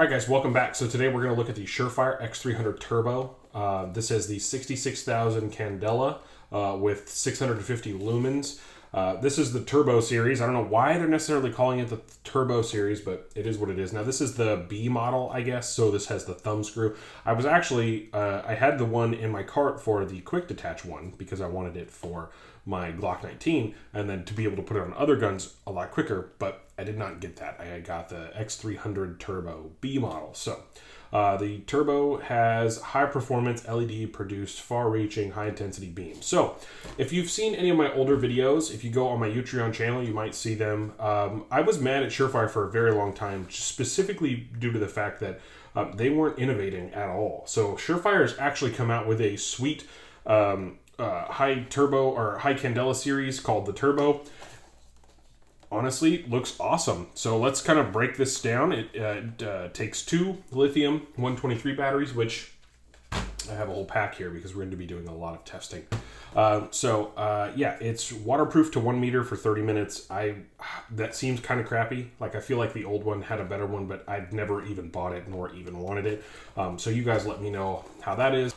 All right, guys, welcome back. So today we're going to look at the Surefire X300 Turbo. This is the 66,000 candela with 650 lumens. This is the Turbo series. I don't know why they're necessarily calling it the Turbo series, but it is what it is. Now, this is the B model, I guess, so this has the thumb screw. I was actually, I had the one in my cart for the quick detach one because I wanted it for my Glock 19 and then to be able to put it on other guns a lot quicker, but I did not get that. I got the X300 Turbo B model. So the Turbo has high performance LED produced far reaching high intensity beams. So if you've seen any of my older videos, if you go on my Patreon channel, you might see them. I was mad at Surefire for a very long time, specifically due to the fact that they weren't innovating at all. So Surefire has actually come out with a sweet high turbo or high candela series called the Turbo. Honestly, looks awesome. So let's kind of break this down. It takes two lithium 123 batteries, which I have a whole pack here because we're going to be doing a lot of testing. Yeah, it's waterproof to 1 meter for 30 minutes. That seems kind of crappy. Like, I feel like the old one had a better one, but I've never even bought it nor even wanted it. So you guys let me know how that is.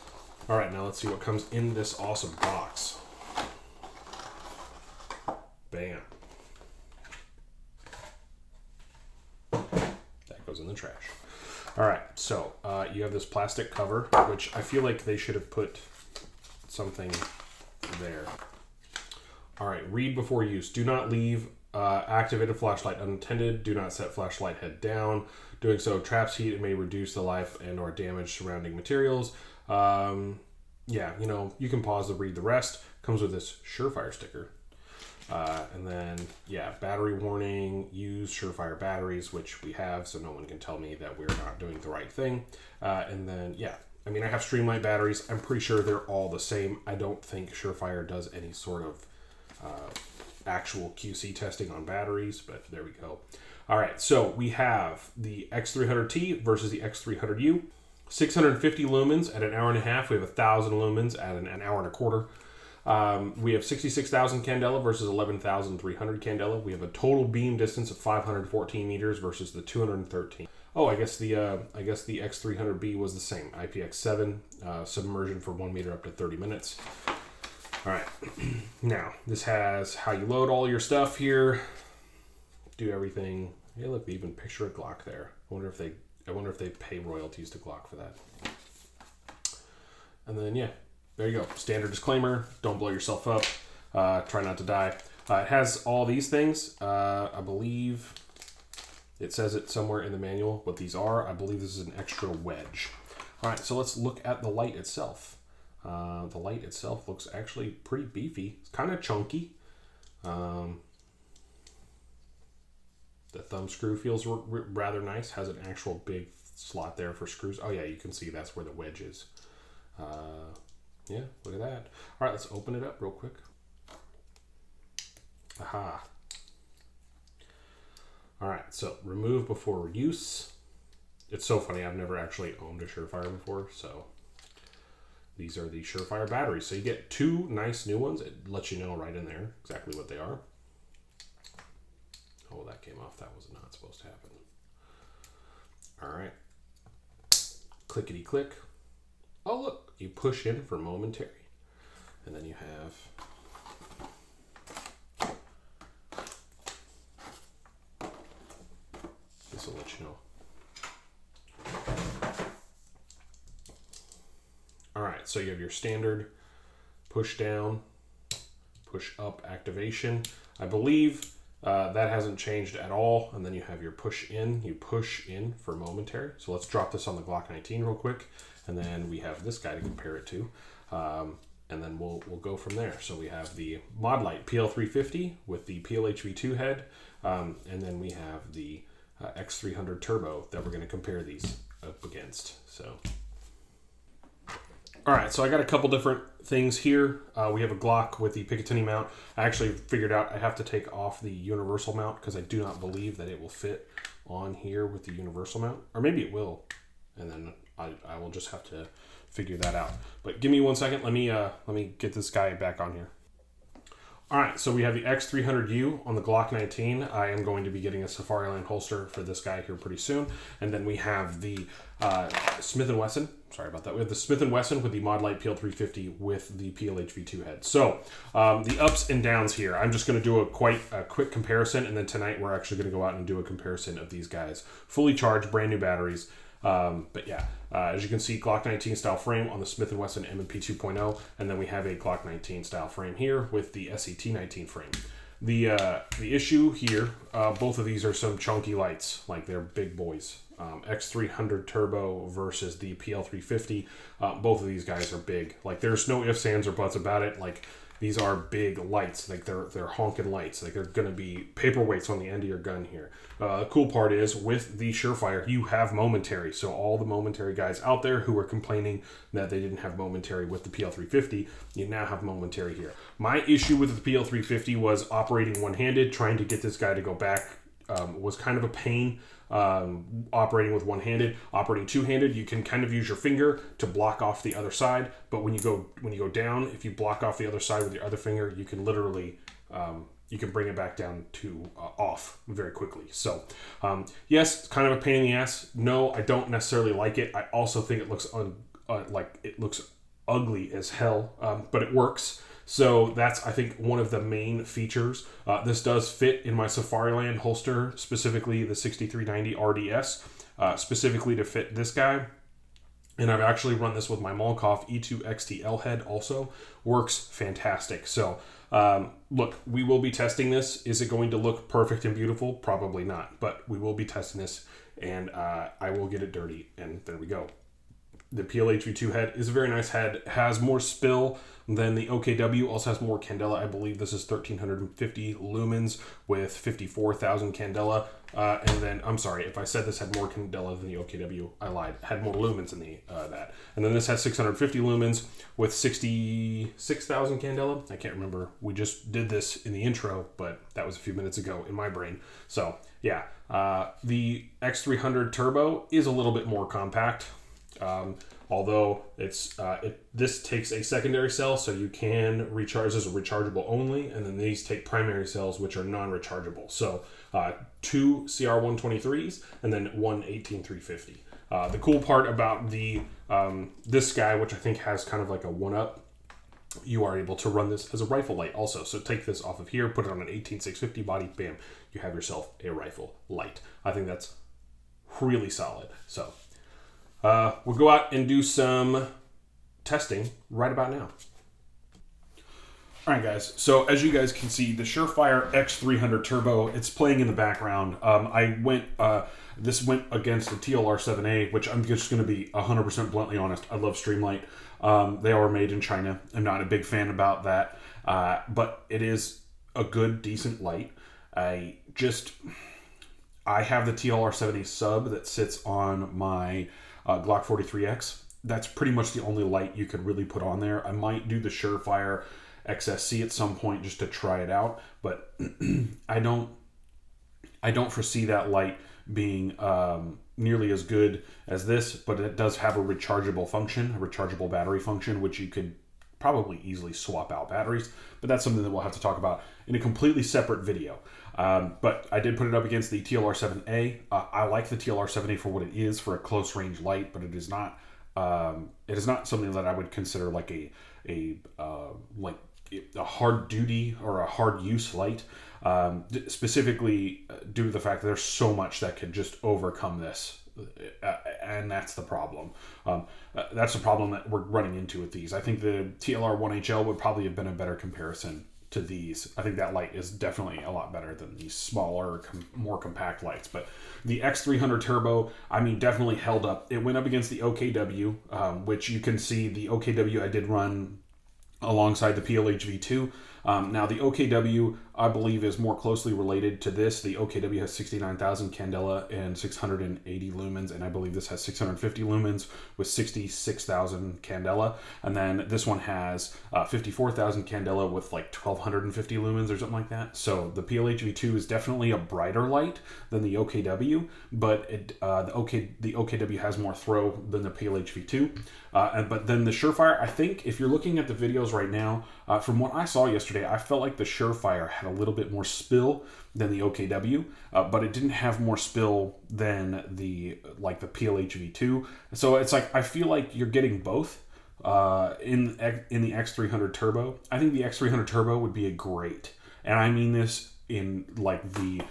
All right, now let's see what comes in this awesome box. Bam. That goes in the trash. All right, so you have this plastic cover, which I feel like they should have put something there. All right, read before use. Do not leave activated flashlight unattended. Do not set flashlight head down. Doing so traps heat and may reduce the life and or damage surrounding materials. Yeah, you know, you can pause to read the rest. Comes with this Surefire sticker. And then, yeah, battery warning, use Surefire batteries, which we have, so no one can tell me that we're not doing the right thing. And then, yeah, I mean, I have Streamlight batteries. I'm pretty sure they're all the same. I don't think Surefire does any sort of actual QC testing on batteries, but there we go. All right, so we have the X300T versus the X300U. 650 lumens at an hour and a half. We have 1,000 lumens at an hour and a quarter. We have 66,000 candela versus 11,300 candela. We have a total beam distance of 514 meters versus the 213. Oh, I guess the X300B was the same. IPX7 submersion for 1 meter up to 30 minutes. All right, now this has how you load all your stuff here. Do everything. Yeah, look, they even picture a Glock there. I wonder if they pay royalties to Glock for that. And then, yeah, there you go. Standard disclaimer. Don't blow yourself up. Try not to die. It has all these things. I believe it says it somewhere in the manual what these are. I believe this is an extra wedge. All right, so let's look at the light itself. The light itself looks actually pretty beefy. It's kind of chunky. The thumb screw feels rather nice. Has an actual big slot there for screws. Oh yeah, you can see that's where the wedge is. Yeah, look at that. All right, let's open it up real quick. Aha. All right, so remove before use. It's so funny, I've never actually owned a Surefire before, so these are the Surefire batteries. So you get two nice new ones. It lets you know right in there exactly what they are. Oh, that came off. That was not supposed to happen. All right. Clickety click. Oh, look. You push in for momentary. And then you have... This will let you know. All right. So you have your standard push down, push up activation. I believe... that hasn't changed at all. And then you have your push in. You push in for momentary. So let's drop this on the Glock 19 real quick. And then we have this guy to compare it to. And then we'll go from there. So we have the Mod Light PL350 with the PLHV2 head. And then we have the X300 Turbo that we're going to compare these up against. So... All right, so I got a couple different things here. We have a Glock with the Picatinny mount. I actually figured out I have to take off the universal mount because I do not believe that it will fit on here with the universal mount. Or maybe it will, and then I will just have to figure that out. But give me 1 second. Let me get this guy back on here. All right, so we have the X300U on the Glock 19. I am going to be getting a Safariland holster for this guy here pretty soon. And then we have the Smith & Wesson. Sorry about that. We have the Smith & Wesson with the Mod Light PL350 with the PLH V2 head. So the ups and downs here. I'm just going to do a quick comparison, and then tonight we're actually going to go out and do a comparison of these guys. Fully charged, brand new batteries. But yeah, as you can see, Glock 19 style frame on the Smith & Wesson M&P 2.0, and then we have a Glock 19 style frame here with the SET 19 frame. The issue here, both of these are some chunky lights, like they're big boys. X300 Turbo versus the PL350. Both of these guys are big. Like there's no ifs, ands, or buts about it. Like these are big lights. Like they're honking lights. Like they're gonna be paperweights on the end of your gun here. The cool part is with the Surefire, you have momentary. So all the momentary guys out there who were complaining that they didn't have momentary with the PL350, you now have momentary here. My issue with the PL350 was operating one-handed. Trying to get this guy to go back was kind of a pain. Operating with one-handed. Operating two-handed, you can kind of use your finger to block off the other side, but when you go down, if you block off the other side with your other finger, you can literally you can bring it back down to off very quickly. So yes, it's kind of a pain in the ass. No, I don't necessarily like it. I also think it looks like it looks ugly as hell, but it works. So that's, I think, one of the main features. This does fit in my Safariland holster, specifically the 6390 RDS, specifically to fit this guy. And I've actually run this with my Molotov E2 XTL head also. Works fantastic. So look, we will be testing this. Is it going to look perfect and beautiful? Probably not. But we will be testing this, and I will get it dirty. And there we go. The PLH V2 head is a very nice head. Has more spill than the OKW. Also has more candela. I believe this is 1350 lumens with 54,000 candela. And then, I'm sorry, if I said this had more candela than the OKW, I lied. It had more lumens than that. And then this has 650 lumens with 66,000 candela. I can't remember. We just did this in the intro, but that was a few minutes ago in my brain. So, yeah. The X300 Turbo is a little bit more compact. Although this takes a secondary cell, so you can recharge. This is rechargeable only, and then these take primary cells, which are non-rechargeable. So 2 CR123s and then one 18350. The cool part about the this guy, which I think has kind of like a one-up, you are able to run this as a rifle light also. So take this off of here, put it on an 18650 body, bam, you have yourself a rifle light. I think that's really solid. So we'll go out and do some testing right about now. All right, guys. So as you guys can see, the Surefire X300 Turbo, it's playing in the background. This went against the TLR7A, which I'm just going to be 100% bluntly honest. I love Streamlight. They are made in China. I'm not a big fan about that, but it is a good, decent light. I have the TLR7A sub that sits on my Glock 43X. That's pretty much the only light you could really put on there. I might do the Surefire XSC at some point just to try it out, but I don't foresee that light being nearly as good as this, but it does have a rechargeable function, a rechargeable battery function, which you could probably easily swap out batteries, but that's something that we'll have to talk about in a completely separate video. But I did put it up against the TLR7A. I like the TLR7A for what it is, for a close range light, but it is not something that I would consider like a hard duty or a hard use light, specifically due to the fact that there's so much that could just overcome this. And that's the problem. That's the problem that we're running into with these. I think the TLR1HL would probably have been a better comparison to these. I think that light is definitely a lot better than these smaller, more compact lights. But the X300 Turbo, I mean, definitely held up. It went up against the OKW, which you can see the OKW I did run alongside the PLH V2. Now the OKW, I believe, is more closely related to this. The OKW has 69,000 candela and 680 lumens, and I believe this has 650 lumens with 66,000 candela. And then this one has 54,000 candela with like 1,250 lumens or something like that. So the PLHV2 is definitely a brighter light than the OKW, but the OKW has more throw than the PLHV2. But then the Surefire, I think if you're looking at the videos right now, from what I saw yesterday, I felt like the Surefire had a little bit more spill than the OKW, but it didn't have more spill than the PLHV2. So it's like, I feel like you're getting both in the X300 Turbo. I think the X300 Turbo would be a great, and I mean this in like the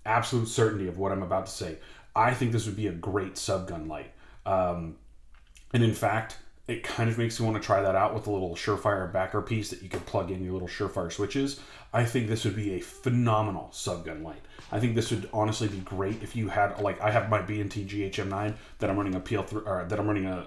absolute certainty of what I'm about to say. I think this would be a great subgun light. And in fact, it kind of makes me want to try that out with a little Surefire backer piece that you can plug in your little Surefire switches. I think this would be a phenomenal subgun light. I think this would honestly be great if you had, like, I have my B&T GHM9 that I'm running a PL3, or that I'm running an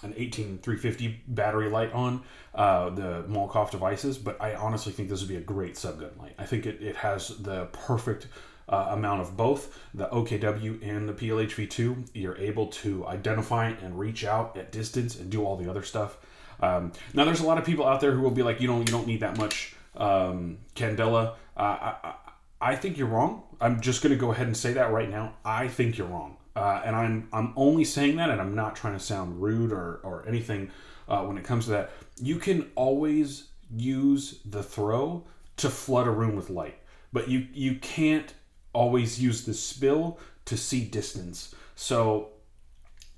18350 battery light on, the Molkoff devices, but I honestly think this would be a great subgun light. I think it has the perfect amount of both the OKW and the PLHV2. You're able to identify and reach out at distance and do all the other stuff. Now, there's a lot of people out there who will be like, you don't need that much candela. I think you're wrong. I'm just going to go ahead and say that right now. I think you're wrong, and I'm only saying that, and I'm not trying to sound rude or anything when it comes to that. You can always use the throw to flood a room with light, but you can't always use the spill to see distance. So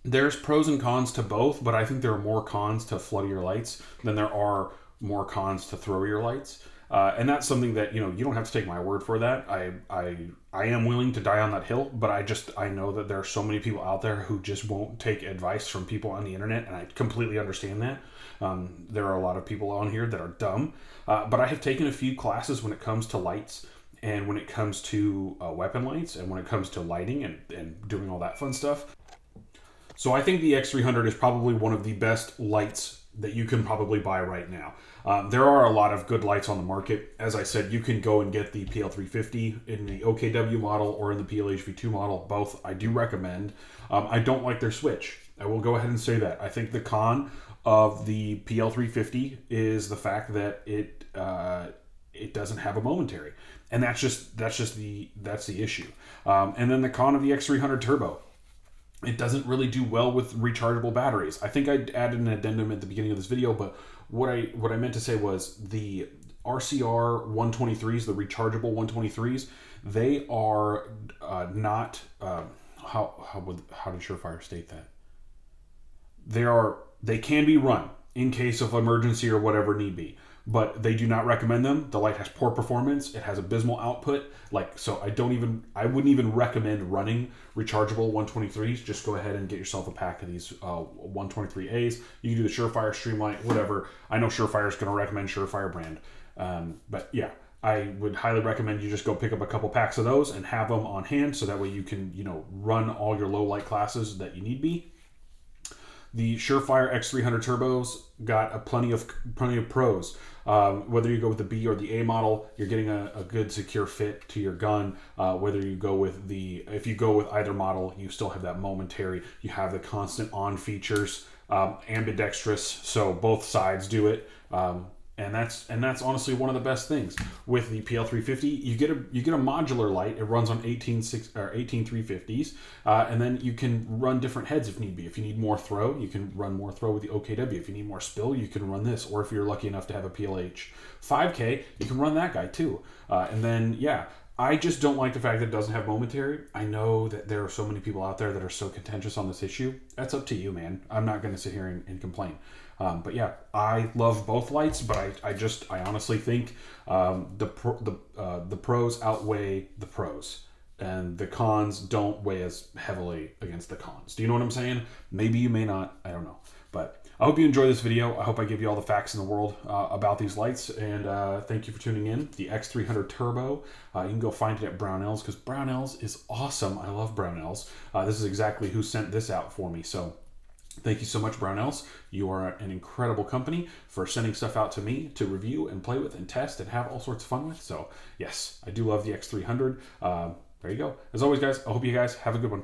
there's pros and cons to both, but I think there are more cons to flood your lights than there are more cons to throw your lights. And that's something that, you don't have to take my word for that. I am willing to die on that hill, but I know that there are so many people out there who just won't take advice from people on the internet, and I completely understand that. There are a lot of people on here that are dumb, but I have taken a few classes when it comes to lights, and when it comes to weapon lights, and when it comes to lighting and doing all that fun stuff. So I think the X300 is probably one of the best lights that you can probably buy right now. There are a lot of good lights on the market. As I said, you can go and get the PL350 in the OKW model or in the PLHV2 model. Both I do recommend. I don't like their switch. I will go ahead and say that. I think the con of the PL350 is the fact that it doesn't have a momentary. And that's the issue. And then the con of the X300 Turbo, it doesn't really do well with rechargeable batteries. I think I added an addendum at the beginning of this video, but what I meant to say was the RCR 123s, the rechargeable 123s, they are not how did Surefire state that? They can be run in case of emergency or whatever need be, but they do not recommend them. The light has poor performance. It has abysmal output. So I wouldn't even recommend running rechargeable 123s. Just go ahead and get yourself a pack of these 123As. You can do the Surefire Streamlight, whatever. I know Surefire is going to recommend Surefire brand. But yeah, I would highly recommend you just go pick up a couple packs of those and have them on hand, so that way you can, run all your low light classes that you need be. The Surefire X300 Turbos got plenty of pros. Whether you go with the B or the A model, you're getting a good secure fit to your gun. Whether you go with if you go with either model, you still have that momentary. You have the constant on features, ambidextrous, so both sides do it. And that's honestly one of the best things with the PL350. You get a modular light. It runs on 18350s, and then you can run different heads if need be. If you need more throw, you can run more throw with the OKW. If you need more spill, you can run this. Or if you're lucky enough to have a PLH 5K, you can run that guy too. And then I just don't like the fact that it doesn't have momentary. I know that there are so many people out there that are so contentious on this issue. That's up to you, man. I'm not going to sit here and complain. But yeah, I love both lights, but I honestly think the pros outweigh the pros, and the cons don't weigh as heavily against the cons. Do you know what I'm saying? Maybe you may not. I don't know. But I hope you enjoy this video. I hope I give you all the facts in the world about these lights, and thank you for tuning in. The X300 Turbo, you can go find it at Brownells, because Brownells is awesome. I love Brownells. This is exactly who sent this out for me, so Thank you so much, Brownells. You are an incredible company for sending stuff out to me to review and play with and test and have all sorts of fun with. So yes, I do love the X300. There you go. As always, guys, I hope you guys have a good one.